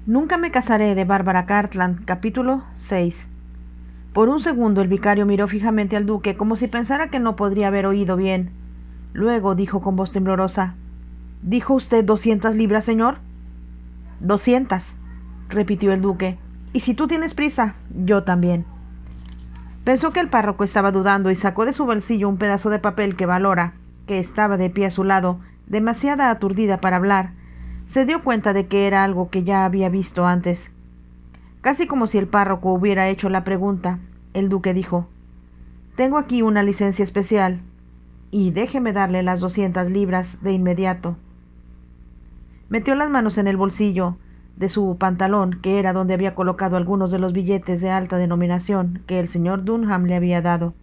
Nunca me casaré de Bárbara Cartland, capítulo 6. Por un segundo el vicario miró fijamente al duque como si pensara que no podría haber oído bien. Luego dijo con voz temblorosa: ¿Dijo usted 200 libras, señor? 200, repitió el duque. Y si tú tienes prisa, yo también. Pensó que el párroco estaba dudando y sacó de su bolsillo un pedazo de papel que Valora, que estaba de pie a su lado, demasiado aturdida para hablar, se dio cuenta de que era algo que ya había visto antes. Casi como si el párroco hubiera hecho la pregunta, el duque dijo: «Tengo aquí una licencia especial, y déjeme darle las 200 libras de inmediato». Metió las manos en el bolsillo de su pantalón, que era donde había colocado algunos de los billetes de alta denominación que el señor Dunham le había dado.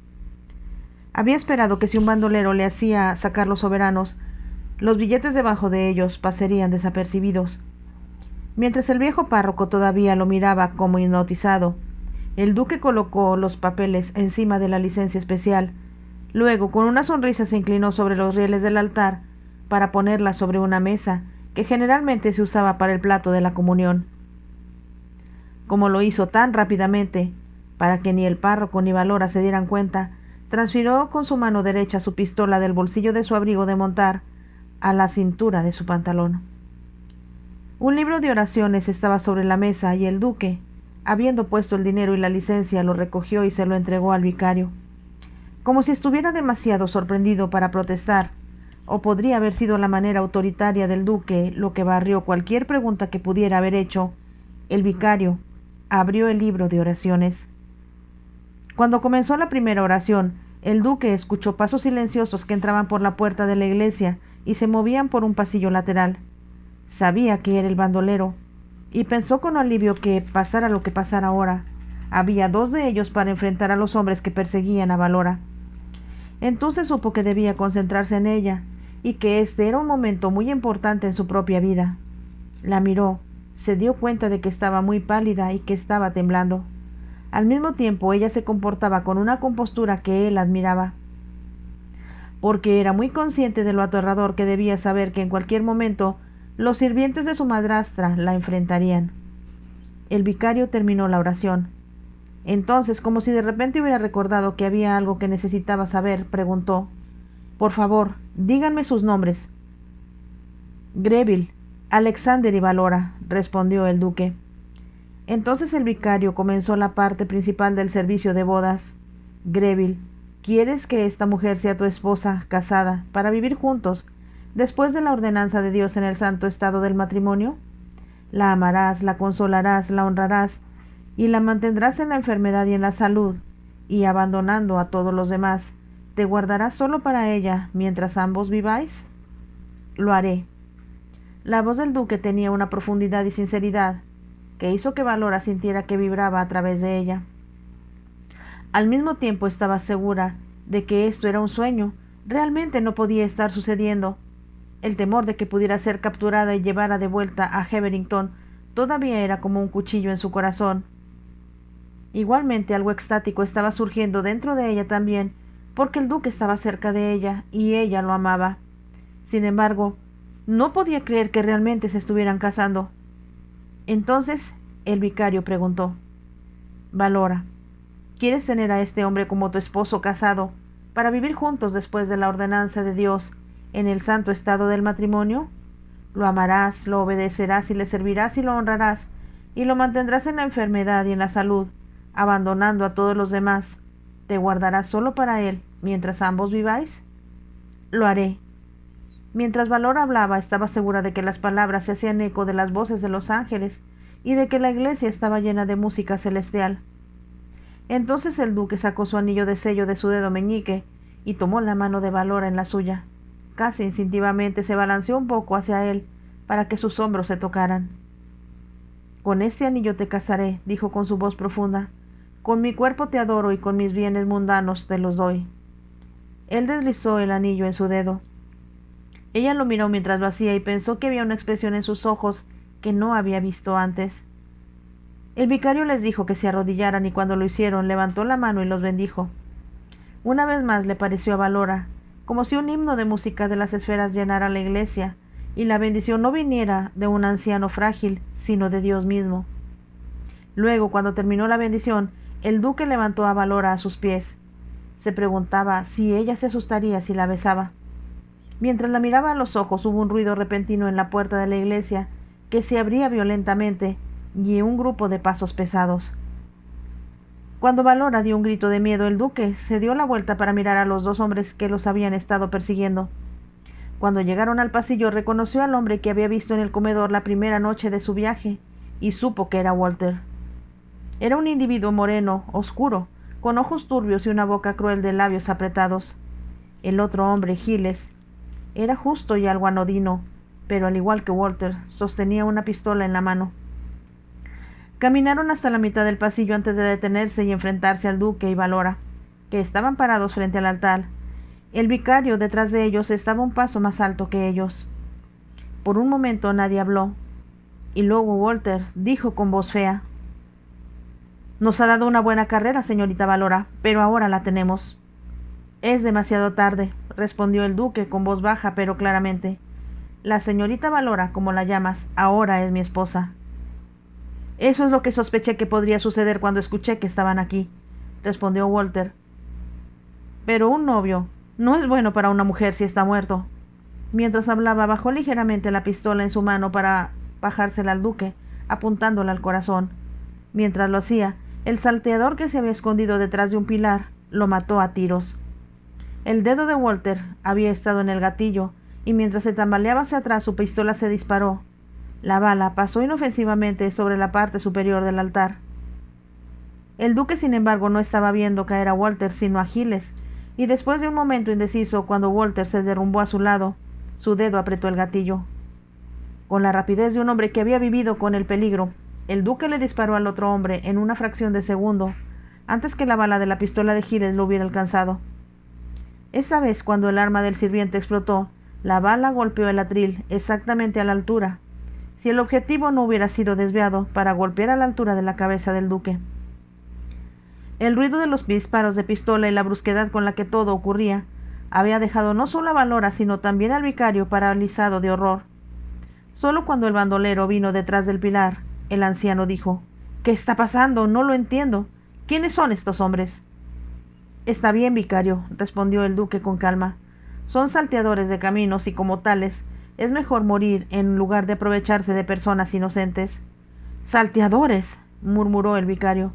Había esperado que si un bandolero le hacía sacar los soberanos, los billetes debajo de ellos pasarían desapercibidos. Mientras el viejo párroco todavía lo miraba como hipnotizado, el duque colocó los papeles encima de la licencia especial. Luego, con una sonrisa, se inclinó sobre los rieles del altar para ponerla sobre una mesa que generalmente se usaba para el plato de la comunión. Como lo hizo tan rápidamente, para que ni el párroco ni Valora se dieran cuenta, transfirió con su mano derecha su pistola del bolsillo de su abrigo de montar a la cintura de su pantalón. Un libro de oraciones estaba sobre la mesa y el duque, habiendo puesto el dinero y la licencia, lo recogió y se lo entregó al vicario. Como si estuviera demasiado sorprendido para protestar, o podría haber sido la manera autoritaria del duque lo que barrió cualquier pregunta que pudiera haber hecho, el vicario abrió el libro de oraciones. Cuando comenzó la primera oración, el duque escuchó pasos silenciosos que entraban por la puerta de la iglesia y se movían por un pasillo lateral. Sabía que era el bandolero, y pensó con alivio que, pasara lo que pasara ahora, había 2 de ellos para enfrentar a los hombres que perseguían a Valora. Entonces supo que debía concentrarse en ella, y que este era un momento muy importante en su propia vida. La miró, se dio cuenta de que estaba muy pálida y que estaba temblando. Al mismo tiempo ella se comportaba con una compostura que él admiraba, porque era muy consciente de lo aterrador que debía saber que en cualquier momento los sirvientes de su madrastra la enfrentarían. El vicario terminó la oración. Entonces, como si de repente hubiera recordado que había algo que necesitaba saber, preguntó: «Por favor, díganme sus nombres». «Greville, Alexander y Valora», respondió el duque. Entonces el vicario comenzó la parte principal del servicio de bodas. «Greville, ¿quieres que esta mujer sea tu esposa casada para vivir juntos después de la ordenanza de Dios en el santo estado del matrimonio? La amarás, la consolarás, la honrarás y la mantendrás en la enfermedad y en la salud, y abandonando a todos los demás, ¿te guardarás solo para ella mientras ambos viváis?» «Lo haré». La voz del duque tenía una profundidad y sinceridad que hizo que Valora sintiera que vibraba a través de ella. Al mismo tiempo estaba segura de que esto era un sueño, realmente no podía estar sucediendo. El temor de que pudiera ser capturada y llevada de vuelta a Heverington todavía era como un cuchillo en su corazón. Igualmente algo extático estaba surgiendo dentro de ella también, porque el duque estaba cerca de ella y ella lo amaba. Sin embargo, no podía creer que realmente se estuvieran casando. Entonces el vicario preguntó: «Valora, ¿quieres tener a este hombre como tu esposo casado para vivir juntos después de la ordenanza de Dios en el santo estado del matrimonio? Lo amarás, lo obedecerás y le servirás y lo honrarás, y lo mantendrás en la enfermedad y en la salud, abandonando a todos los demás. ¿Te guardarás solo para él mientras ambos viváis?» «Lo haré». Mientras Valora hablaba, estaba segura de que las palabras se hacían eco de las voces de los ángeles y de que la iglesia estaba llena de música celestial. Entonces el duque sacó su anillo de sello de su dedo meñique y tomó la mano de Valora en la suya. Casi instintivamente se balanceó un poco hacia él para que sus hombros se tocaran. «Con este anillo te casaré», dijo con su voz profunda. «Con mi cuerpo te adoro y con mis bienes mundanos te los doy». Él deslizó el anillo en su dedo. Ella lo miró mientras lo hacía y pensó que había una expresión en sus ojos que no había visto antes. El vicario les dijo que se arrodillaran y cuando lo hicieron levantó la mano y los bendijo. Una vez más le pareció a Valora como si un himno de música de las esferas llenara la iglesia y la bendición no viniera de un anciano frágil, sino de Dios mismo. Luego, cuando terminó la bendición, el duque levantó a Valora a sus pies. Se preguntaba si ella se asustaría si la besaba. Mientras la miraba a los ojos, hubo un ruido repentino en la puerta de la iglesia que se abría violentamente y un grupo de pasos pesados. Cuando Valora dio un grito de miedo, el duque se dio la vuelta para mirar a los dos hombres que los habían estado persiguiendo. Cuando llegaron al pasillo, reconoció al hombre que había visto en el comedor la primera noche de su viaje y supo que era Walter. Era un individuo moreno, oscuro, con ojos turbios y una boca cruel de labios apretados. El otro hombre, Giles, era justo y algo anodino, pero al igual que Walter, sostenía una pistola en la mano. Caminaron hasta la mitad del pasillo antes de detenerse y enfrentarse al duque y Valora, que estaban parados frente al altar. El vicario detrás de ellos estaba un paso más alto que ellos. Por un momento nadie habló, y luego Walter dijo con voz fea: «Nos ha dado una buena carrera, señorita Valora, pero ahora la tenemos». «Es demasiado tarde», respondió el duque con voz baja pero claramente. «La señorita Valora, como la llamas, ahora es mi esposa». «Eso es lo que sospeché que podría suceder cuando escuché que estaban aquí», respondió Walter. «Pero un novio no es bueno para una mujer si está muerto». Mientras hablaba, bajó ligeramente la pistola en su mano para bajársela al duque, apuntándola al corazón. Mientras lo hacía, el salteador que se había escondido detrás de un pilar lo mató a tiros. El dedo de Walter había estado en el gatillo, y mientras se tambaleaba hacia atrás, su pistola se disparó. La bala pasó inofensivamente sobre la parte superior del altar. El duque, sin embargo, no estaba viendo caer a Walter, sino a Giles, y después de un momento indeciso, cuando Walter se derrumbó a su lado, su dedo apretó el gatillo. Con la rapidez de un hombre que había vivido con el peligro, el duque le disparó al otro hombre en una fracción de segundo, antes que la bala de la pistola de Giles lo hubiera alcanzado. Esta vez, cuando el arma del sirviente explotó, la bala golpeó el atril exactamente a la altura, si el objetivo no hubiera sido desviado para golpear a la altura de la cabeza del duque. El ruido de los disparos de pistola y la brusquedad con la que todo ocurría había dejado no solo a Valora, sino también al vicario paralizado de horror. Solo cuando el bandolero vino detrás del pilar, el anciano dijo: «¿Qué está pasando? No lo entiendo. ¿Quiénes son estos hombres?» «Está bien, vicario», respondió el duque con calma. «Son salteadores de caminos y como tales es mejor morir en lugar de aprovecharse de personas inocentes». «¿Salteadores?», murmuró el vicario.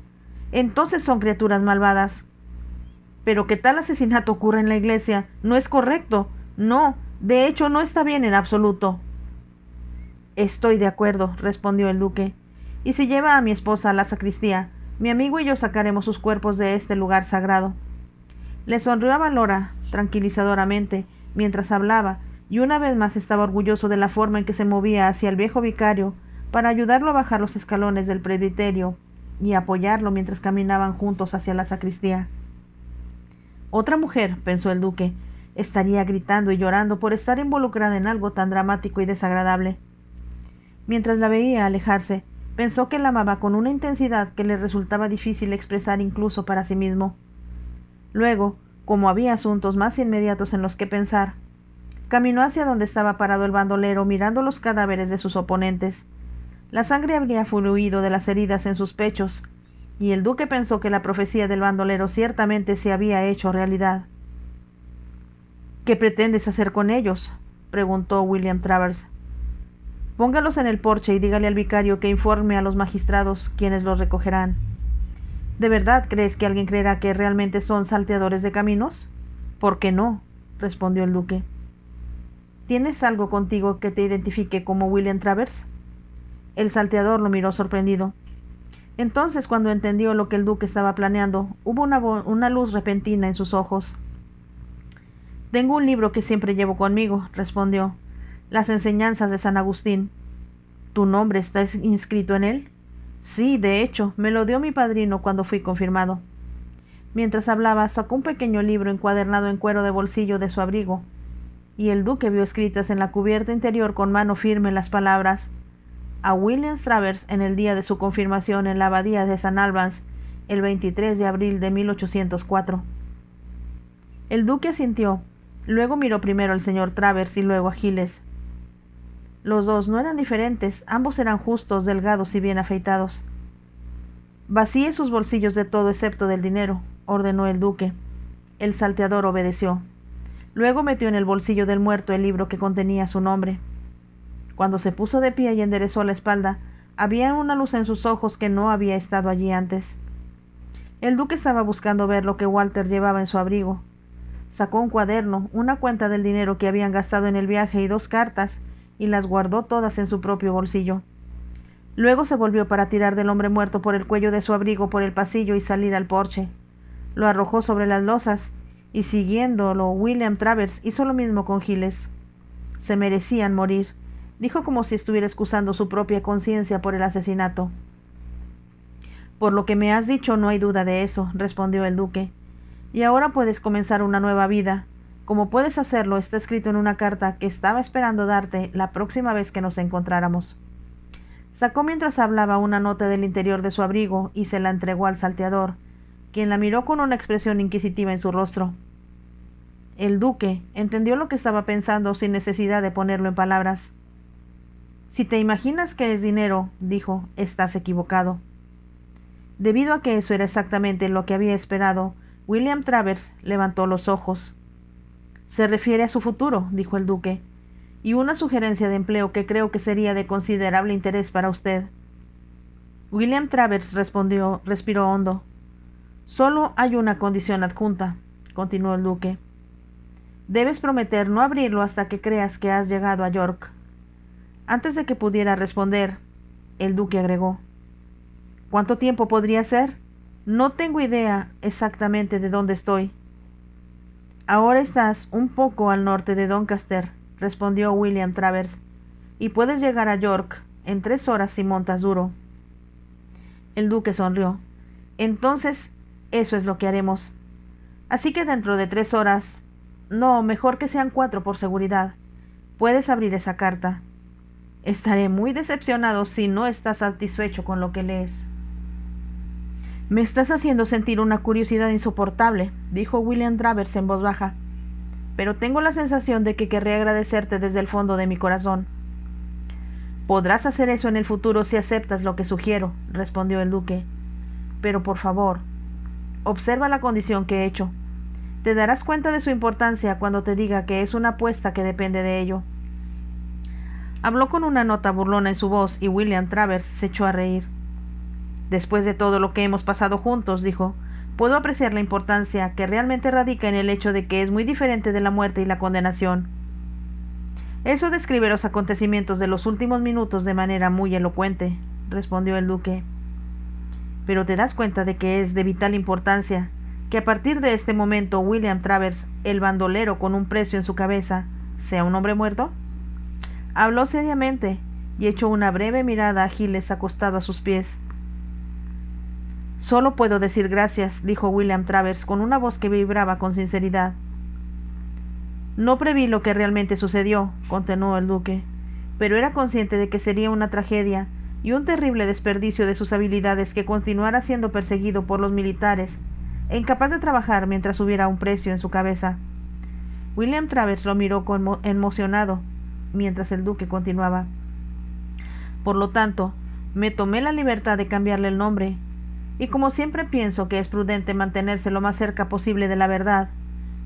«Entonces son criaturas malvadas». «Pero que tal asesinato ocurra en la iglesia no es correcto. No, de hecho no está bien en absoluto». «Estoy de acuerdo», respondió el duque. «Y si lleva a mi esposa a la sacristía, mi amigo y yo sacaremos sus cuerpos de este lugar sagrado». Le sonrió a Valora tranquilizadoramente mientras hablaba, y una vez más estaba orgulloso de la forma en que se movía hacia el viejo vicario para ayudarlo a bajar los escalones del presbiterio y apoyarlo mientras caminaban juntos hacia la sacristía. Otra mujer, pensó el duque, estaría gritando y llorando por estar involucrada en algo tan dramático y desagradable. Mientras la veía alejarse, pensó que la amaba con una intensidad que le resultaba difícil expresar incluso para sí mismo. Luego, como había asuntos más inmediatos en los que pensar, caminó hacia donde estaba parado el bandolero mirando los cadáveres de sus oponentes. La sangre habría fluido de las heridas en sus pechos, y el duque pensó que la profecía del bandolero ciertamente se había hecho realidad. «¿Qué pretendes hacer con ellos?», preguntó William Travers. «Póngalos en el porche y dígale al vicario que informe a los magistrados, quienes los recogerán». «¿De verdad crees que alguien creerá que realmente son salteadores de caminos?» «¿Por qué no?», respondió el duque. «¿Tienes algo contigo que te identifique como William Travers?» El salteador lo miró sorprendido. Entonces, cuando entendió lo que el duque estaba planeando, hubo una luz repentina en sus ojos. «Tengo un libro que siempre llevo conmigo», respondió. «Las enseñanzas de San Agustín». «¿Tu nombre está inscrito en él?» «Sí, de hecho, me lo dio mi padrino cuando fui confirmado». Mientras hablaba, sacó un pequeño libro encuadernado en cuero de bolsillo de su abrigo, y el duque vio escritas en la cubierta interior con mano firme las palabras: «A William Travers en el día de su confirmación en la abadía de San Albans, el 23 de abril de 1804». El duque asintió. Luego miró primero al señor Travers y luego a Giles. Los dos no eran diferentes, ambos eran justos, delgados y bien afeitados. Vacíe sus bolsillos de todo excepto del dinero, ordenó el duque. El salteador obedeció. Luego metió en el bolsillo del muerto el libro que contenía su nombre. Cuando se puso de pie y enderezó la espalda, había una luz en sus ojos que no había estado allí antes. El duque estaba buscando ver lo que Walter llevaba en su abrigo. Sacó un cuaderno, una cuenta del dinero que habían gastado en el viaje y 2 cartas, y las guardó todas en su propio bolsillo. Luego se volvió para tirar del hombre muerto por el cuello de su abrigo por el pasillo y salir al porche. Lo arrojó sobre las losas, y siguiéndolo William Travers hizo lo mismo con Giles. Se merecían morir, dijo como si estuviera excusando su propia conciencia por el asesinato. Por lo que me has dicho no hay duda de eso, respondió el duque. Y ahora puedes comenzar una nueva vida. Como puedes hacerlo está escrito en una carta que estaba esperando darte la próxima vez que nos encontráramos. Sacó mientras hablaba una nota del interior de su abrigo y se la entregó al salteador, quien la miró con una expresión inquisitiva en su rostro. El duque entendió lo que estaba pensando sin necesidad de ponerlo en palabras. Si te imaginas que es dinero, dijo, estás equivocado. Debido a que eso era exactamente lo que había esperado, William Travers levantó los ojos. Se refiere a su futuro, dijo el duque, y una sugerencia de empleo que creo que sería de considerable interés para usted. William Travers respiró hondo. Solo hay una condición adjunta, continuó el duque. Debes prometer no abrirlo hasta que creas que has llegado a York. Antes de que pudiera responder, el duque agregó. ¿Cuánto tiempo podría ser? No tengo idea exactamente de dónde estoy. Ahora estás un poco al norte de Doncaster, respondió William Travers, y puedes llegar a York en 3 horas si montas duro. El duque sonrió. Entonces, eso es lo que haremos. Así que dentro de 3 horas, no, mejor que sean 4 por seguridad, puedes abrir esa carta. Estaré muy decepcionado si no estás satisfecho con lo que lees. Me estás haciendo sentir una curiosidad insoportable, dijo William Travers en voz baja, pero tengo la sensación de que querré agradecerte desde el fondo de mi corazón. Podrás hacer eso en el futuro si aceptas lo que sugiero, respondió el duque, pero por favor, observa la condición que he hecho. Te darás cuenta de su importancia cuando te diga que es una apuesta que depende de ello. Habló con una nota burlona en su voz y William Travers se echó a reír. Después de todo lo que hemos pasado juntos, dijo, puedo apreciar la importancia que realmente radica en el hecho de que es muy diferente de la muerte y la condenación. Eso describe los acontecimientos de los últimos minutos de manera muy elocuente, respondió el duque. Pero te das cuenta de que es de vital importancia que a partir de este momento William Travers, el bandolero con un precio en su cabeza, sea un hombre muerto. Habló seriamente y echó una breve mirada a Giles acostado a sus pies. Solo puedo decir gracias, dijo William Travers con una voz que vibraba con sinceridad. No preví lo que realmente sucedió, continuó el duque, pero era consciente de que sería una tragedia y un terrible desperdicio de sus habilidades que continuara siendo perseguido por los militares e incapaz de trabajar mientras hubiera un precio en su cabeza. William Travers lo miró emocionado, mientras el duque continuaba. Por lo tanto, me tomé la libertad de cambiarle el nombre, y como siempre pienso que es prudente mantenerse lo más cerca posible de la verdad,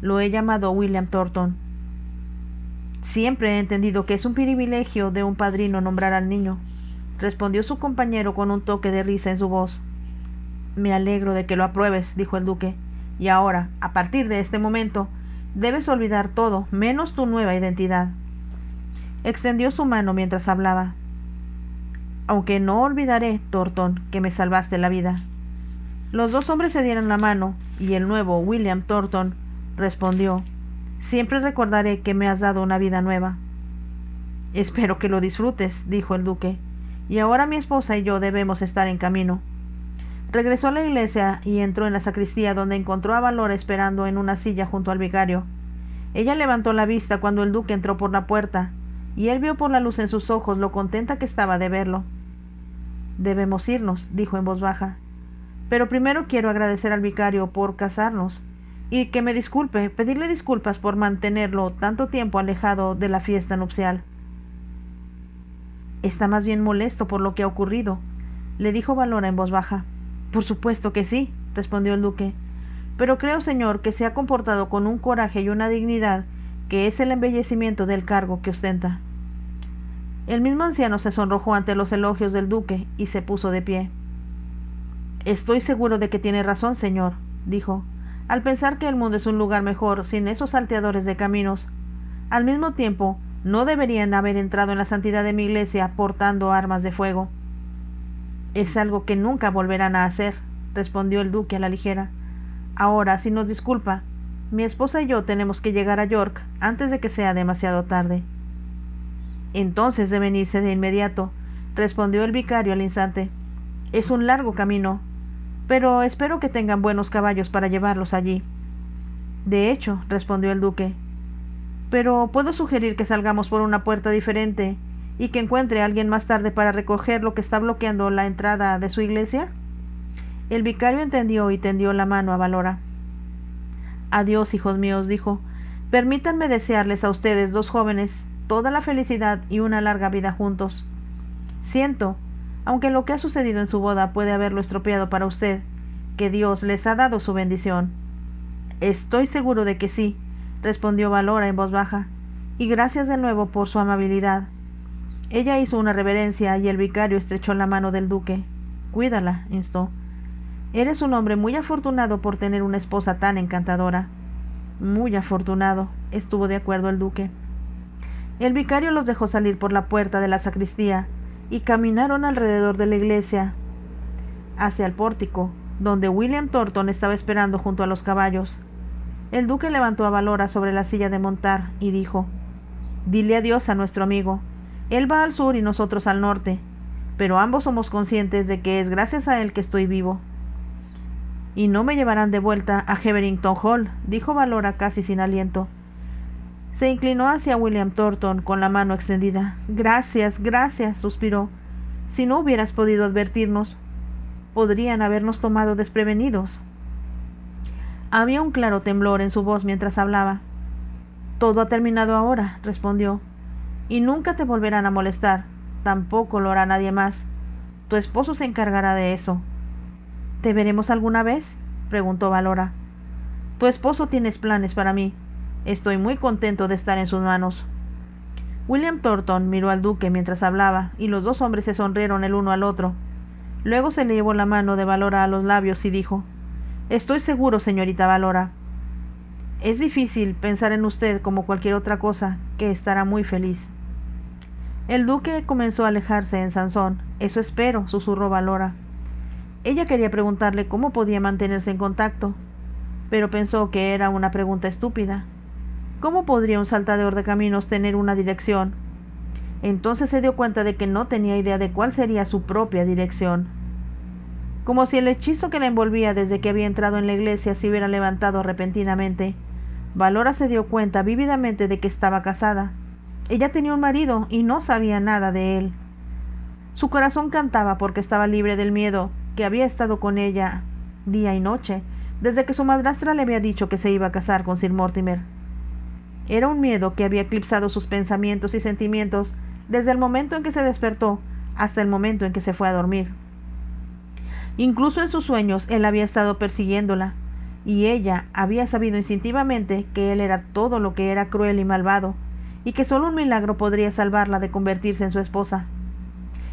lo he llamado William Thornton. Siempre he entendido que es un privilegio de un padrino nombrar al niño, respondió su compañero con un toque de risa en su voz. Me alegro de que lo apruebes, dijo el duque, y ahora, a partir de este momento, debes olvidar todo, menos tu nueva identidad. Extendió su mano mientras hablaba. Aunque no olvidaré, Thornton, que me salvaste la vida. Los dos hombres se dieron la mano, y el nuevo William Thornton respondió, siempre recordaré que me has dado una vida nueva. Espero que lo disfrutes, dijo el duque, y ahora mi esposa y yo debemos estar en camino. Regresó a la iglesia y entró en la sacristía, donde encontró a Valor esperando en una silla junto al vicario. Ella levantó la vista cuando el duque entró por la puerta, y él vio por la luz en sus ojos lo contenta que estaba de verlo. Debemos irnos, dijo en voz baja, pero primero quiero agradecer al vicario por casarnos, y que me disculpe, pedirle disculpas por mantenerlo tanto tiempo alejado de la fiesta nupcial. Está más bien molesto por lo que ha ocurrido, le dijo Valora en voz baja. Por supuesto que sí, respondió el duque, pero creo, señor, que se ha comportado con un coraje y una dignidad que es el embellecimiento del cargo que ostenta. El mismo anciano se sonrojó ante los elogios del duque y se puso de pie. Estoy seguro de que tiene razón, señor, dijo, al pensar que el mundo es un lugar mejor sin esos salteadores de caminos. Al mismo tiempo, no deberían haber entrado en la santidad de mi iglesia portando armas de fuego. Es algo que nunca volverán a hacer, respondió el duque a la ligera. Ahora, si nos disculpa, mi esposa y yo tenemos que llegar a York antes de que sea demasiado tarde. Entonces deben irse de inmediato, respondió el vicario al instante. Es un largo camino, pero espero que tengan buenos caballos para llevarlos allí. De hecho, respondió el duque, pero puedo sugerir que salgamos por una puerta diferente y que encuentre a alguien más tarde para recoger lo que está bloqueando la entrada de su iglesia. El vicario entendió y tendió la mano a Valora. Adiós, hijos míos, dijo. Permítanme desearles a ustedes, dos jóvenes, toda la felicidad y una larga vida juntos. Siento, aunque lo que ha sucedido en su boda puede haberlo estropeado para usted, que Dios les ha dado su bendición. Estoy seguro de que sí, respondió Valora en voz baja, y gracias de nuevo por su amabilidad. Ella hizo una reverencia y el vicario estrechó la mano del duque. Cuídala, instó. Eres un hombre muy afortunado por tener una esposa tan encantadora. Muy afortunado, estuvo de acuerdo el duque. El vicario los dejó salir por la puerta de la sacristía y caminaron alrededor de la iglesia hacia el pórtico, donde William Thornton estaba esperando junto a los caballos. El duque levantó a Valora sobre la silla de montar y dijo: «Dile adiós a nuestro amigo. Él va al sur y nosotros al norte, pero ambos somos conscientes de que es gracias a él que estoy vivo». «Y no me llevarán de vuelta a Heverington Hall», dijo Valora casi sin aliento. Se inclinó hacia William Thornton con la mano extendida. «Gracias, gracias», suspiró. «Si no hubieras podido advertirnos, podrían habernos tomado desprevenidos». Había un claro temblor en su voz mientras hablaba. «Todo ha terminado ahora», respondió, «y nunca te volverán a molestar. Tampoco lo hará nadie más. Tu esposo se encargará de eso». «¿Te veremos alguna vez?», preguntó Valora. «Tu esposo tiene planes para mí. Estoy muy contento de estar en sus manos». William Thornton miró al duque mientras hablaba, y los dos hombres se sonrieron el uno al otro. Luego se le llevó la mano de Valora a los labios y dijo: «Estoy seguro, señorita Valora. Es difícil pensar en usted como cualquier otra cosa, que estará muy feliz». El duque comenzó a alejarse en Sansón. «Eso espero», susurró Valora. Ella quería preguntarle cómo podía mantenerse en contacto, pero pensó que era una pregunta estúpida. ¿Cómo podría un saltador de caminos tener una dirección? Entonces se dio cuenta de que no tenía idea de cuál sería su propia dirección. Como si el hechizo que la envolvía desde que había entrado en la iglesia se hubiera levantado repentinamente, Valora se dio cuenta vívidamente de que estaba casada. Ella tenía un marido y no sabía nada de él. Su corazón cantaba porque estaba libre del miedo que había estado con ella día y noche, desde que su madrastra le había dicho que se iba a casar con Sir Mortimer. Era un miedo que había eclipsado sus pensamientos y sentimientos desde el momento en que se despertó hasta el momento en que se fue a dormir. Incluso en sus sueños él había estado persiguiéndola, y ella había sabido instintivamente que él era todo lo que era cruel y malvado, y que solo un milagro podría salvarla de convertirse en su esposa.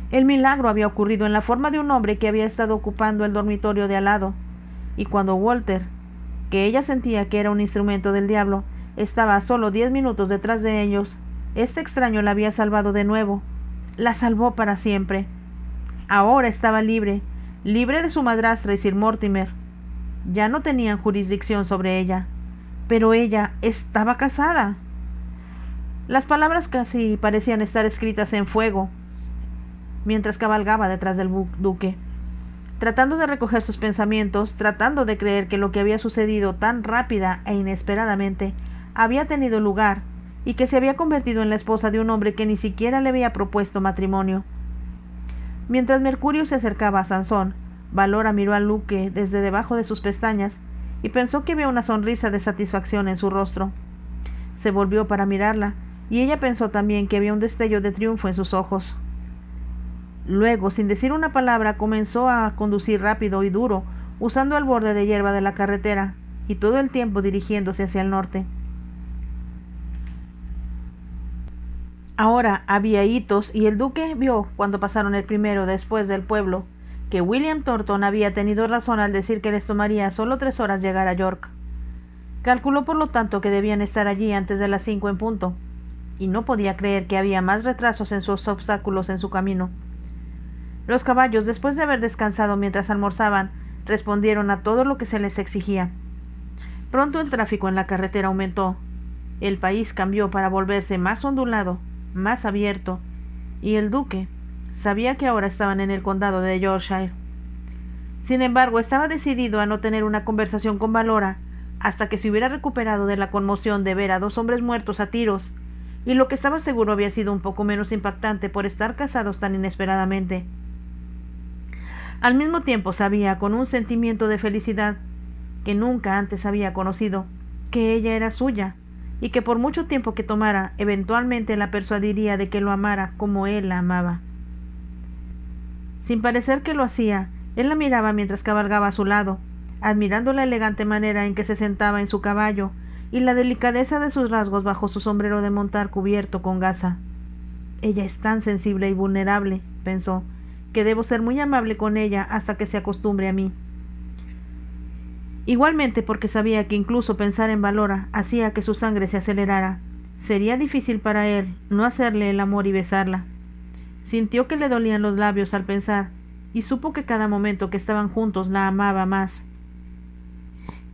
El milagro había ocurrido en la forma de un hombre que había estado ocupando el dormitorio de al lado, y cuando Walter, que ella sentía que era un instrumento del diablo, estaba a solo 10 minutos detrás de ellos, este extraño la había salvado de nuevo. La salvó para siempre. Ahora estaba libre, libre de su madrastra y Sir Mortimer. Ya no tenían jurisdicción sobre ella, pero ella estaba casada. Las palabras casi parecían estar escritas en fuego, mientras cabalgaba detrás del duque, tratando de recoger sus pensamientos, tratando de creer que lo que había sucedido tan rápida e inesperadamente había tenido lugar, y que se había convertido en la esposa de un hombre que ni siquiera le había propuesto matrimonio. Mientras Mercurio se acercaba a Sansón, Valora miró al duque desde debajo de sus pestañas y pensó que vio una sonrisa de satisfacción en su rostro. Se volvió para mirarla, y ella pensó también que había un destello de triunfo en sus ojos. Luego, sin decir una palabra, comenzó a conducir rápido y duro, usando el borde de hierba de la carretera, y todo el tiempo dirigiéndose hacia el norte. Ahora había hitos, y el duque vio, cuando pasaron el primero después del pueblo, que William Thornton había tenido razón al decir que les tomaría solo 3 horas llegar a York. Calculó por lo tanto que debían estar allí antes de las 5 en punto, y no podía creer que había más retrasos en sus obstáculos en su camino. Los caballos, después de haber descansado mientras almorzaban, respondieron a todo lo que se les exigía. Pronto el tráfico en la carretera aumentó. El país cambió para volverse más ondulado, más abierto, y el duque sabía que ahora estaban en el condado de Yorkshire. Sin embargo, estaba decidido a no tener una conversación con Valora hasta que se hubiera recuperado de la conmoción de ver a 2 hombres muertos a tiros, y lo que estaba seguro había sido un poco menos impactante por estar casados tan inesperadamente. Al mismo tiempo sabía, con un sentimiento de felicidad que nunca antes había conocido, que ella era suya, y que por mucho tiempo que tomara, eventualmente la persuadiría de que lo amara como él la amaba. Sin parecer que lo hacía, él la miraba mientras cabalgaba a su lado, admirando la elegante manera en que se sentaba en su caballo y la delicadeza de sus rasgos bajo su sombrero de montar cubierto con gasa. Ella es tan sensible y vulnerable, pensó, que debo ser muy amable con ella hasta que se acostumbre a mí. Igualmente porque sabía que incluso pensar en Valora hacía que su sangre se acelerara. Sería difícil para él no hacerle el amor y besarla. Sintió que le dolían los labios al pensar, y supo que cada momento que estaban juntos la amaba más.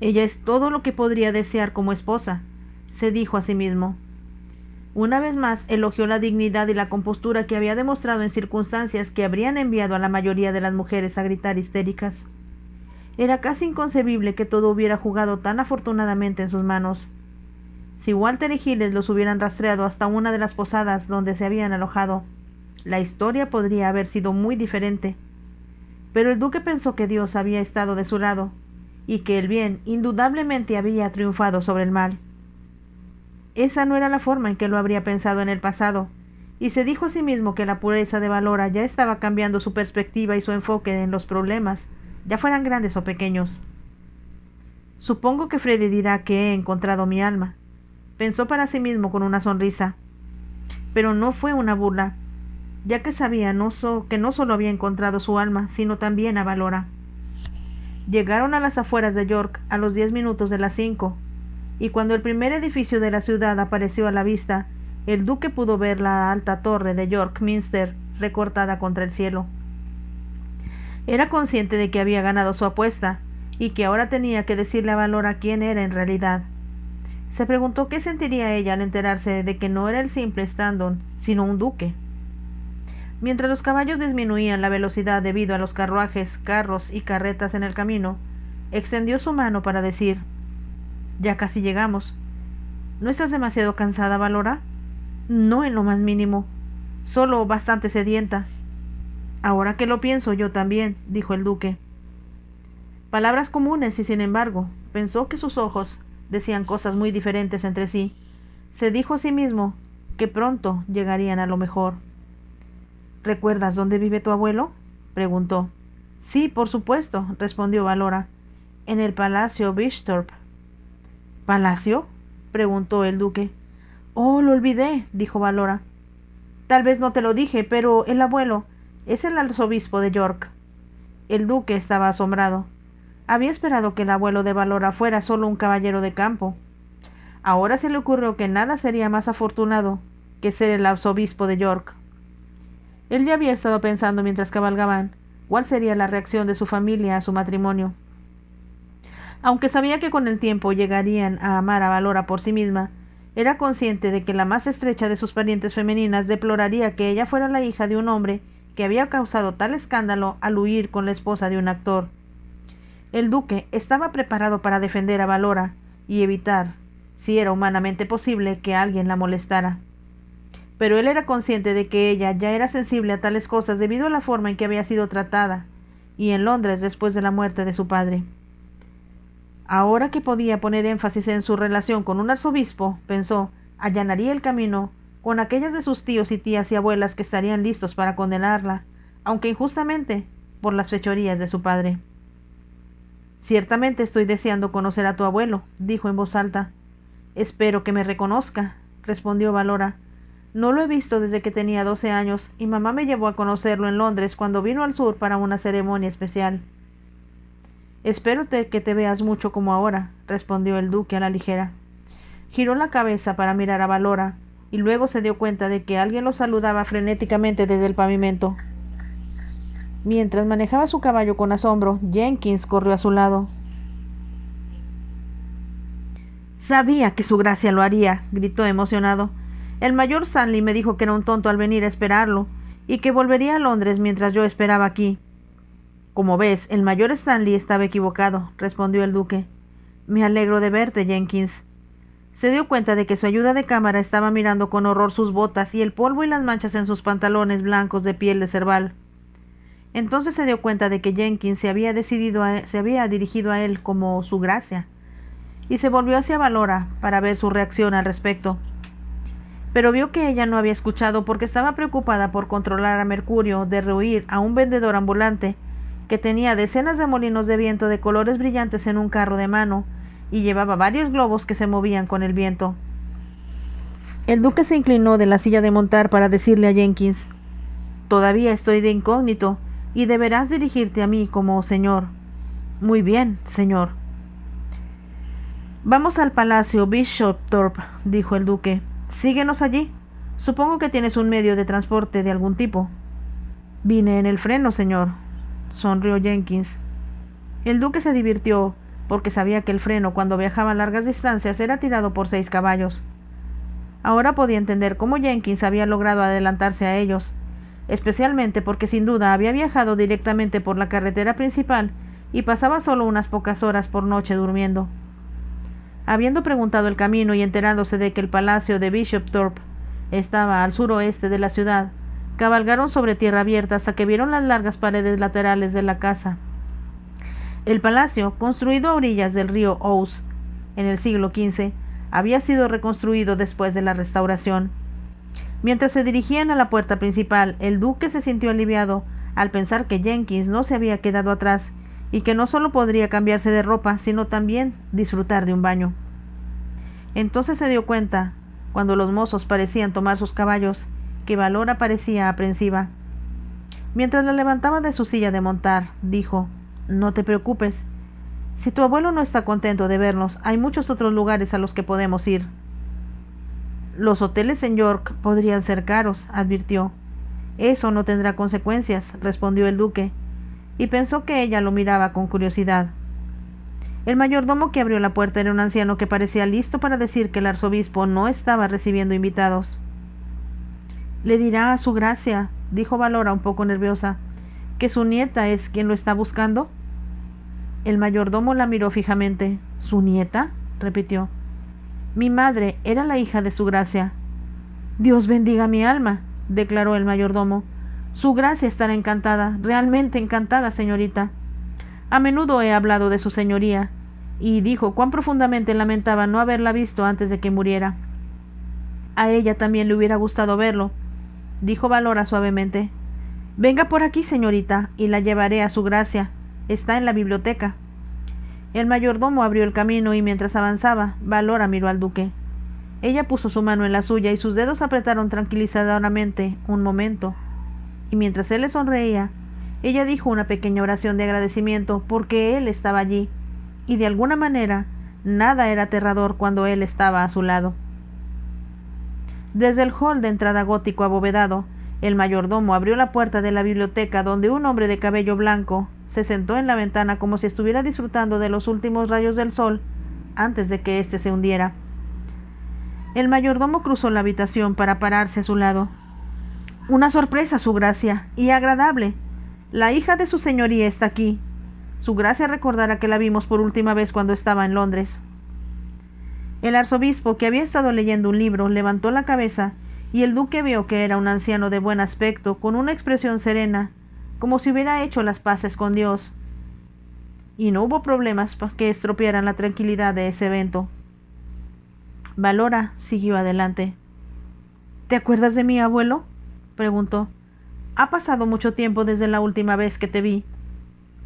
Ella es todo lo que podría desear como esposa, se dijo a sí mismo. Una vez más elogió la dignidad y la compostura que había demostrado en circunstancias que habrían enviado a la mayoría de las mujeres a gritar histéricas. Era casi inconcebible que todo hubiera jugado tan afortunadamente en sus manos. Si Walter y Giles los hubieran rastreado hasta una de las posadas donde se habían alojado, la historia podría haber sido muy diferente. Pero el duque pensó que Dios había estado de su lado, y que el bien indudablemente había triunfado sobre el mal. Esa no era la forma en que lo habría pensado en el pasado, y se dijo a sí mismo que la pureza de Valora ya estaba cambiando su perspectiva y su enfoque en los problemas, ya fueran grandes o pequeños. Supongo que Freddy dirá que he encontrado mi alma, pensó para sí mismo con una sonrisa. Pero no fue una burla, ya que sabía que no solo había encontrado su alma, sino también a Valora. Llegaron a las afueras de York a los 10 minutos de las 5, y cuando el primer edificio de la ciudad apareció a la vista, el duque pudo ver la alta torre de York Minster recortada contra el cielo. Era consciente de que había ganado su apuesta, y que ahora tenía que decirle a Valora quién era en realidad. Se preguntó qué sentiría ella al enterarse de que no era el simple Standon, sino un duque. Mientras los caballos disminuían la velocidad debido a los carruajes, carros y carretas en el camino, extendió su mano para decir: «Ya casi llegamos». «¿No estás demasiado cansada, Valora?» «No en lo más mínimo. Solo bastante sedienta». «Ahora que lo pienso, yo también», dijo el duque. Palabras comunes y sin embargo, pensó que sus ojos decían cosas muy diferentes entre sí. Se dijo a sí mismo que pronto llegarían a lo mejor. «¿Recuerdas dónde vive tu abuelo?», preguntó. «Sí, por supuesto», respondió Valora. «En el Palacio Bishthorpe». «¿Palacio?», preguntó el duque. «Oh, lo olvidé», dijo Valora. «Tal vez no te lo dije, pero el abuelo es el arzobispo de York». El duque estaba asombrado. Había esperado que el abuelo de Valora fuera solo un caballero de campo. Ahora se le ocurrió que nada sería más afortunado que ser el arzobispo de York. Él ya había estado pensando mientras cabalgaban cuál sería la reacción de su familia a su matrimonio. Aunque sabía que con el tiempo llegarían a amar a Valora por sí misma, era consciente de que la más estrecha de sus parientes femeninas deploraría que ella fuera la hija de un hombre que había causado tal escándalo al huir con la esposa de un actor. El duque estaba preparado para defender a Valora y evitar, si era humanamente posible, que alguien la molestara. Pero él era consciente de que ella ya era sensible a tales cosas debido a la forma en que había sido tratada, y en Londres después de la muerte de su padre. Ahora que podía poner énfasis en su relación con un arzobispo, pensó, allanaría el camino con aquellas de sus tíos y tías y abuelas que estarían listos para condenarla, aunque injustamente, por las fechorías de su padre. Ciertamente estoy deseando conocer a tu abuelo, dijo en voz alta. Espero que me reconozca, respondió Valora. No lo he visto desde que tenía 12 años, y mamá me llevó a conocerlo en Londres cuando vino al sur para una ceremonia especial. Espero que te veas mucho como ahora, respondió el duque a la ligera. Giró la cabeza para mirar a Valora, y luego se dio cuenta de que alguien lo saludaba frenéticamente desde el pavimento. Mientras manejaba su caballo con asombro, Jenkins corrió a su lado. Sabía que su gracia lo haría, gritó emocionado. El mayor Stanley me dijo que era un tonto al venir a esperarlo, y que volvería a Londres mientras yo esperaba aquí. Como ves, el mayor Stanley estaba equivocado, respondió el duque. Me alegro de verte, Jenkins. Se dio cuenta de que su ayuda de cámara estaba mirando con horror sus botas y el polvo y las manchas en sus pantalones blancos de piel de cerval. Entonces se dio cuenta de que Jenkins se había dirigido a él como su gracia, y se volvió hacia Valora para ver su reacción al respecto. Pero vio que ella no había escuchado porque estaba preocupada por controlar a Mercurio de rehuir a un vendedor ambulante que tenía decenas de molinos de viento de colores brillantes en un carro de mano y llevaba varios globos que se movían con el viento. El duque se inclinó de la silla de montar para decirle a Jenkins: «Todavía estoy de incógnito y deberás dirigirte a mí como señor». «Muy bien, señor». «Vamos al palacio Bishopthorpe», dijo el duque. «Síguenos allí. Supongo que tienes un medio de transporte de algún tipo». «Vine en el freno, señor», sonrió Jenkins. El duque se divirtió, porque sabía que el freno cuando viajaba a largas distancias era tirado por 6 caballos. Ahora podía entender cómo Jenkins había logrado adelantarse a ellos, especialmente porque sin duda había viajado directamente por la carretera principal y pasaba solo unas pocas horas por noche durmiendo. Habiendo preguntado el camino y enterándose de que el palacio de Bishopthorpe estaba al suroeste de la ciudad, cabalgaron sobre tierra abierta hasta que vieron las largas paredes laterales de la casa. El palacio, construido a orillas del río Ouse en el siglo XV, había sido reconstruido después de la restauración. Mientras se dirigían a la puerta principal, el duque se sintió aliviado al pensar que Jenkins no se había quedado atrás y que no solo podría cambiarse de ropa, sino también disfrutar de un baño. Entonces se dio cuenta, cuando los mozos parecían tomar sus caballos, que Valora parecía aprensiva. Mientras la levantaba de su silla de montar, dijo: «No te preocupes. Si tu abuelo no está contento de vernos, hay muchos otros lugares a los que podemos ir». «Los hoteles en York podrían ser caros», advirtió. «Eso no tendrá consecuencias», respondió el duque, y pensó que ella lo miraba con curiosidad. El mayordomo que abrió la puerta era un anciano que parecía listo para decir que el arzobispo no estaba recibiendo invitados. «Le dirá a su gracia», dijo Valora un poco nerviosa, «que su nieta es quien lo está buscando». El mayordomo la miró fijamente. «¿Su nieta?», repitió. «Mi madre era la hija de su gracia». «Dios bendiga mi alma», declaró el mayordomo. «Su gracia estará encantada, realmente encantada, señorita. A menudo he hablado de su señoría, y dijo cuán profundamente lamentaba no haberla visto antes de que muriera». «A ella también le hubiera gustado verlo», dijo Valora suavemente. «Venga por aquí, señorita, y la llevaré a su gracia. Está en la biblioteca». El mayordomo abrió el camino y mientras avanzaba, Valora miró al duque. Ella puso su mano en la suya y sus dedos apretaron tranquilizadoramente un momento. Y mientras él le sonreía, ella dijo una pequeña oración de agradecimiento porque él estaba allí, y de alguna manera nada era aterrador cuando él estaba a su lado. Desde el hall de entrada gótico abovedado, el mayordomo abrió la puerta de la biblioteca donde un hombre de cabello blanco se sentó en la ventana como si estuviera disfrutando de los últimos rayos del sol antes de que éste se hundiera. El mayordomo cruzó la habitación para pararse a su lado. «Una sorpresa, su gracia, y agradable. La hija de su señoría está aquí. Su gracia recordará que la vimos por última vez cuando estaba en Londres». El arzobispo, que había estado leyendo un libro, levantó la cabeza y el duque vio que era un anciano de buen aspecto, con una expresión serena, como si hubiera hecho las paces con Dios. Y no hubo problemas que estropearan la tranquilidad de ese evento. Valora siguió adelante. «¿Te acuerdas de mi abuelo?», preguntó. Ha pasado mucho tiempo desde la última vez que te vi.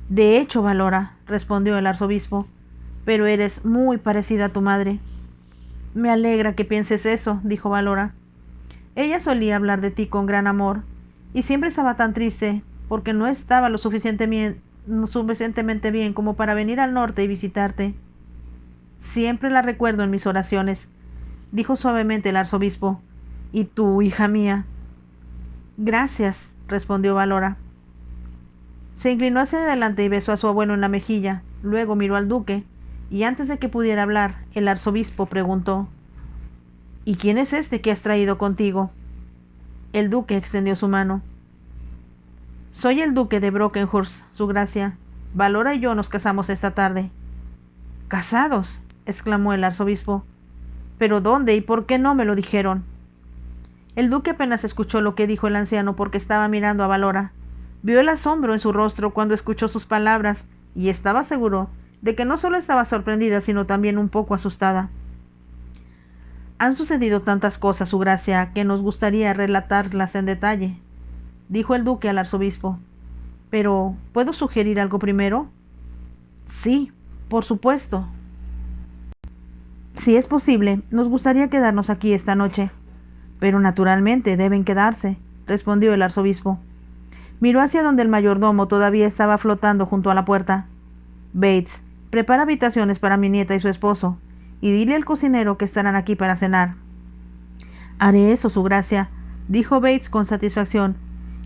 De hecho, Valora, respondió el arzobispo, pero eres muy parecida a tu madre. Me alegra que pienses eso, dijo Valora. Ella solía hablar de ti con gran amor, y siempre estaba tan triste porque no estaba lo suficientemente bien como para venir al norte y visitarte. Siempre la recuerdo en mis oraciones, dijo suavemente el arzobispo. Y tú, hija mía. Gracias, respondió Valora. Se inclinó hacia adelante y besó a su abuelo en la mejilla, luego miró al duque, y antes de que pudiera hablar, el arzobispo preguntó: ¿Y quién es este que has traído contigo? El duque extendió su mano. Soy el duque de Brockenhurst, su gracia. Valora y yo nos casamos esta tarde. ¿Casados?, exclamó el arzobispo. ¿Pero dónde y por qué no me lo dijeron? El duque apenas escuchó lo que dijo el anciano porque estaba mirando a Valora. Vio el asombro en su rostro cuando escuchó sus palabras y estaba seguro de que no solo estaba sorprendida, sino también un poco asustada. Han sucedido tantas cosas, su gracia, que nos gustaría relatarlas en detalle, dijo el duque al arzobispo. Pero, ¿puedo sugerir algo primero? Sí, por supuesto. Si es posible, nos gustaría quedarnos aquí esta noche. Pero naturalmente deben quedarse, respondió el arzobispo. Miró hacia donde el mayordomo todavía estaba flotando junto a la puerta. Bates, prepara habitaciones para mi nieta y su esposo, y dile al cocinero que estarán aquí para cenar. Haré eso, su gracia, dijo Bates con satisfacción,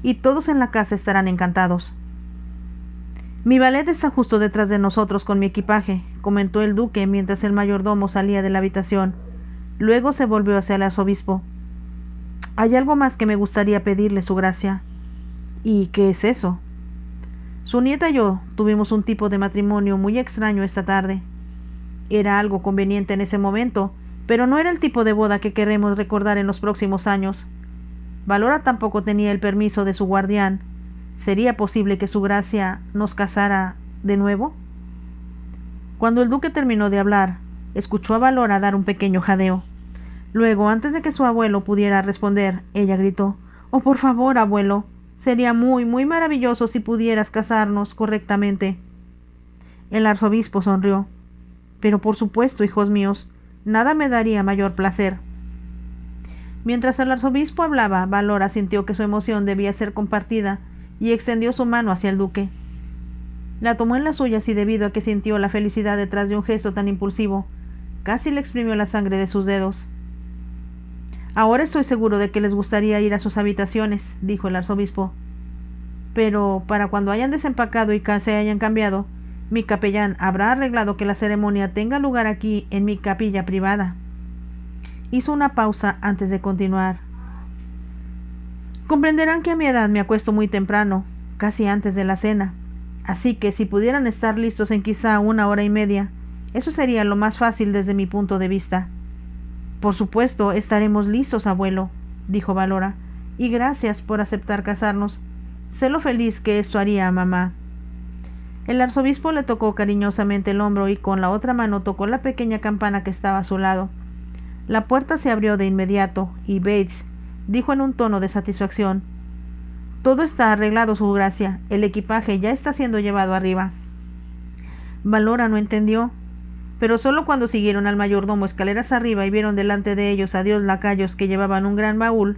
y todos en la casa estarán encantados. Mi valet está justo detrás de nosotros con mi equipaje, comentó el duque mientras el mayordomo salía de la habitación. Luego se volvió hacia el arzobispo. Hay algo más que me gustaría pedirle, su gracia. ¿Y qué es eso? Su nieta y yo tuvimos un tipo de matrimonio muy extraño esta tarde. Era algo conveniente en ese momento, pero no era el tipo de boda que queremos recordar en los próximos años. Valora tampoco tenía el permiso de su guardián. ¿Sería posible que su gracia nos casara de nuevo? Cuando el duque terminó de hablar, escuchó a Valora dar un pequeño jadeo. Luego, antes de que su abuelo pudiera responder, ella gritó: «Oh, por favor, abuelo, sería muy, muy maravilloso si pudieras casarnos correctamente». El arzobispo sonrió. «Pero por supuesto, hijos míos, nada me daría mayor placer». Mientras el arzobispo hablaba, Valora sintió que su emoción debía ser compartida y extendió su mano hacia el duque. La tomó en las suyas y, debido a que sintió la felicidad detrás de un gesto tan impulsivo, casi le exprimió la sangre de sus dedos. «Ahora estoy seguro de que les gustaría ir a sus habitaciones», dijo el arzobispo. «Pero para cuando hayan desempacado y se hayan cambiado, mi capellán habrá arreglado que la ceremonia tenga lugar aquí en mi capilla privada». Hizo una pausa antes de continuar. «Comprenderán que a mi edad me acuesto muy temprano, casi antes de la cena, así que si pudieran estar listos en quizá 1 hora y media, eso sería lo más fácil desde mi punto de vista». «Por supuesto, estaremos listos, abuelo», dijo Valora, «y gracias por aceptar casarnos. Sé lo feliz que esto haría a mamá». El arzobispo le tocó cariñosamente el hombro y con la otra mano tocó la pequeña campana que estaba a su lado. La puerta se abrió de inmediato y Bates dijo en un tono de satisfacción: «Todo está arreglado, su gracia. El equipaje ya está siendo llevado arriba». Valora no entendió, pero solo cuando siguieron al mayordomo escaleras arriba y vieron delante de ellos a 2 lacayos que llevaban un gran baúl,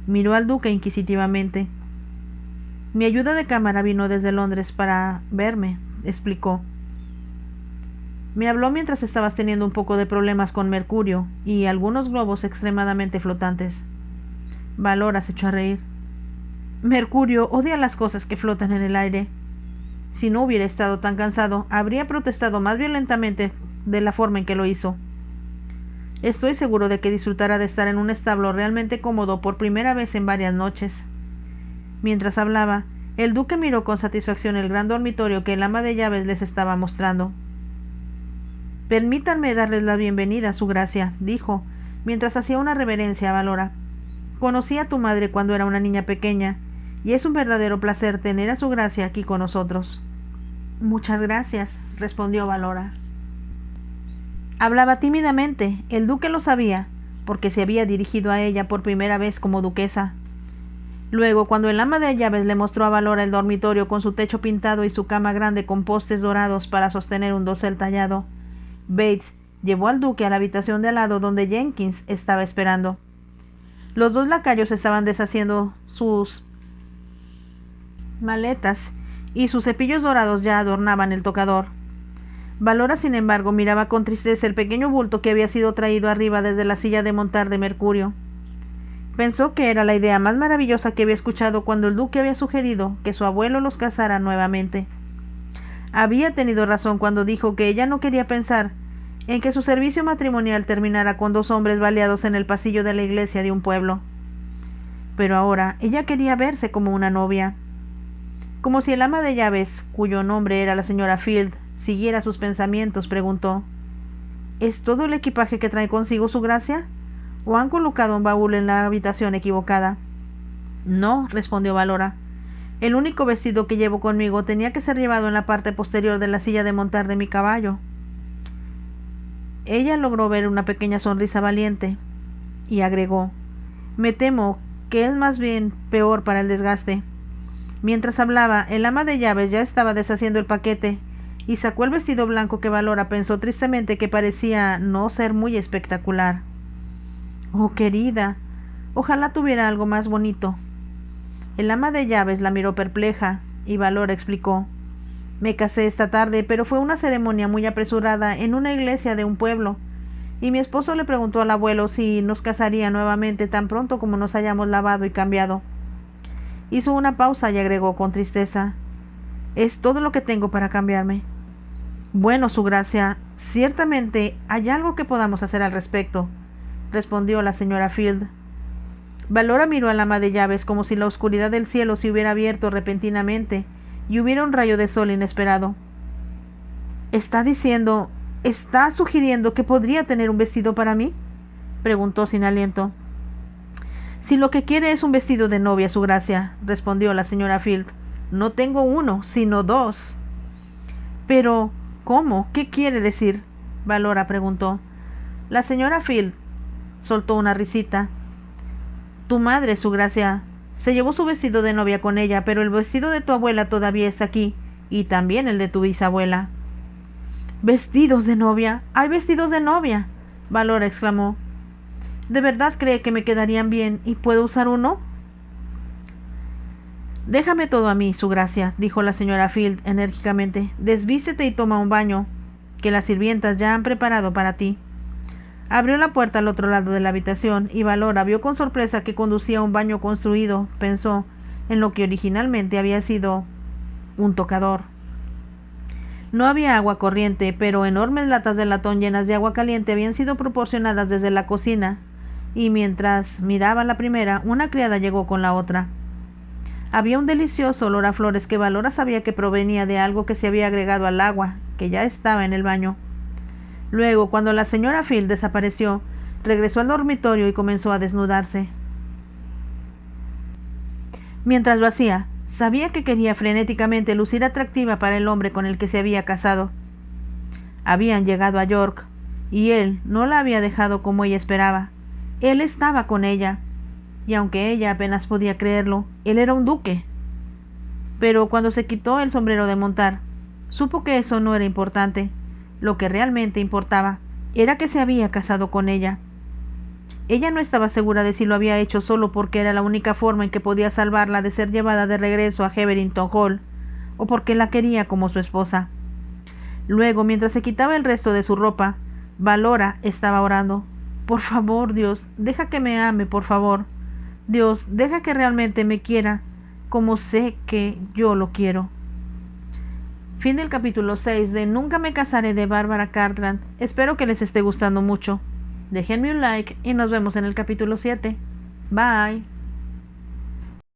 miró al duque inquisitivamente. «Mi ayuda de cámara vino desde Londres para verme», explicó. «Me habló mientras estabas teniendo un poco de problemas con Mercurio y algunos globos extremadamente flotantes». Valora se echó a reír. «Mercurio odia las cosas que flotan en el aire. Si no hubiera estado tan cansado, habría protestado más violentamente de la forma en que lo hizo. Estoy seguro de que disfrutará de estar en un establo realmente cómodo por primera vez en varias noches». Mientras hablaba, el duque miró con satisfacción el gran dormitorio que el ama de llaves les estaba mostrando. «Permítanme darles la bienvenida, su gracia», dijo, mientras hacía una reverencia a Valora. «Conocí a tu madre cuando era una niña pequeña, y es un verdadero placer tener a su gracia aquí con nosotros». «Muchas gracias», respondió Valora. Hablaba tímidamente, el duque lo sabía, porque se había dirigido a ella por primera vez como duquesa. Luego, cuando el ama de llaves le mostró a Valora el dormitorio con su techo pintado y su cama grande con postes dorados para sostener un dosel tallado, Bates llevó al duque a la habitación de al lado donde Jenkins estaba esperando. Los dos lacayos estaban deshaciendo sus maletas y sus cepillos dorados ya adornaban el tocador. Valora, sin embargo, miraba con tristeza el pequeño bulto que había sido traído arriba desde la silla de montar de Mercurio. Pensó que era la idea más maravillosa que había escuchado cuando el duque había sugerido que su abuelo los casara nuevamente. Había tenido razón cuando dijo que ella no quería pensar en que su servicio matrimonial terminara con dos hombres baleados en el pasillo de la iglesia de un pueblo. Pero ahora ella quería verse como una novia. Como si el ama de llaves, cuyo nombre era la señora Field, siguiera sus pensamientos, preguntó: ¿Es todo el equipaje que trae consigo su gracia? ¿O han colocado un baúl en la habitación equivocada? No, respondió Valora. El único vestido que llevo conmigo tenía que ser llevado en la parte posterior de la silla de montar de mi caballo. Ella logró ver una pequeña sonrisa valiente y agregó: Me temo que es más bien peor para el desgaste. Mientras hablaba, el ama de llaves ya estaba deshaciendo el paquete y sacó el vestido blanco que Valora pensó tristemente que parecía no ser muy espectacular. Oh, querida, ojalá tuviera algo más bonito. El ama de llaves la miró perpleja y Valora explicó: Me casé esta tarde, pero fue una ceremonia muy apresurada en una iglesia de un pueblo, y mi esposo le preguntó al abuelo si nos casaría nuevamente tan pronto como nos hayamos lavado y cambiado. Hizo una pausa y agregó con tristeza: Es todo lo que tengo para cambiarme. Bueno, su gracia, ciertamente hay algo que podamos hacer al respecto, respondió la señora Field. Valora miró al ama de llaves como si la oscuridad del cielo se hubiera abierto repentinamente y hubiera un rayo de sol inesperado. ¿Está sugiriendo que podría tener un vestido para mí?, preguntó sin aliento. Si lo que quiere es un vestido de novia, su gracia, respondió la señora Field, no tengo uno, sino dos. Pero, ¿cómo? ¿Qué quiere decir?, Valora preguntó. La señora Field soltó una risita. Tu madre, su gracia, se llevó su vestido de novia con ella, pero el vestido de tu abuela todavía está aquí, y también el de tu bisabuela. ¿Vestidos de novia? ¡Hay vestidos de novia!, Valora exclamó. ¿De verdad cree que me quedarían bien y puedo usar uno? Déjame todo a mí, su gracia, dijo la señora Field enérgicamente. Desvístete y toma un baño, que las sirvientas ya han preparado para ti. Abrió la puerta al otro lado de la habitación y Valora vio con sorpresa que conducía a un baño construido. Pensó en lo que originalmente había sido un tocador. No había agua corriente, pero enormes latas de latón llenas de agua caliente habían sido proporcionadas desde la cocina, y mientras miraba la primera, una criada llegó con la otra. Había un delicioso olor a flores que Valora sabía que provenía de algo que se había agregado al agua, que ya estaba en el baño. Luego, cuando la señora Field desapareció, regresó al dormitorio y comenzó a desnudarse. Mientras lo hacía, sabía que quería frenéticamente lucir atractiva para el hombre con el que se había casado. Habían llegado a York, y él no la había dejado como ella esperaba. Él estaba con ella, y aunque ella apenas podía creerlo, él era un duque. Pero cuando se quitó el sombrero de montar, supo que eso no era importante. Lo que realmente importaba era que se había casado con ella. Ella no estaba segura de si lo había hecho solo porque era la única forma en que podía salvarla de ser llevada de regreso a Heverington Hall, o porque la quería como su esposa. Luego, mientras se quitaba el resto de su ropa, Valora estaba orando. Por favor, Dios, deja que me ame, por favor. Dios, deja que realmente me quiera, como sé que yo lo quiero. Fin del capítulo 6 de Nunca me casaré de Barbara Cartland. Espero que les esté gustando mucho. Déjenme un like y nos vemos en el capítulo 7. Bye.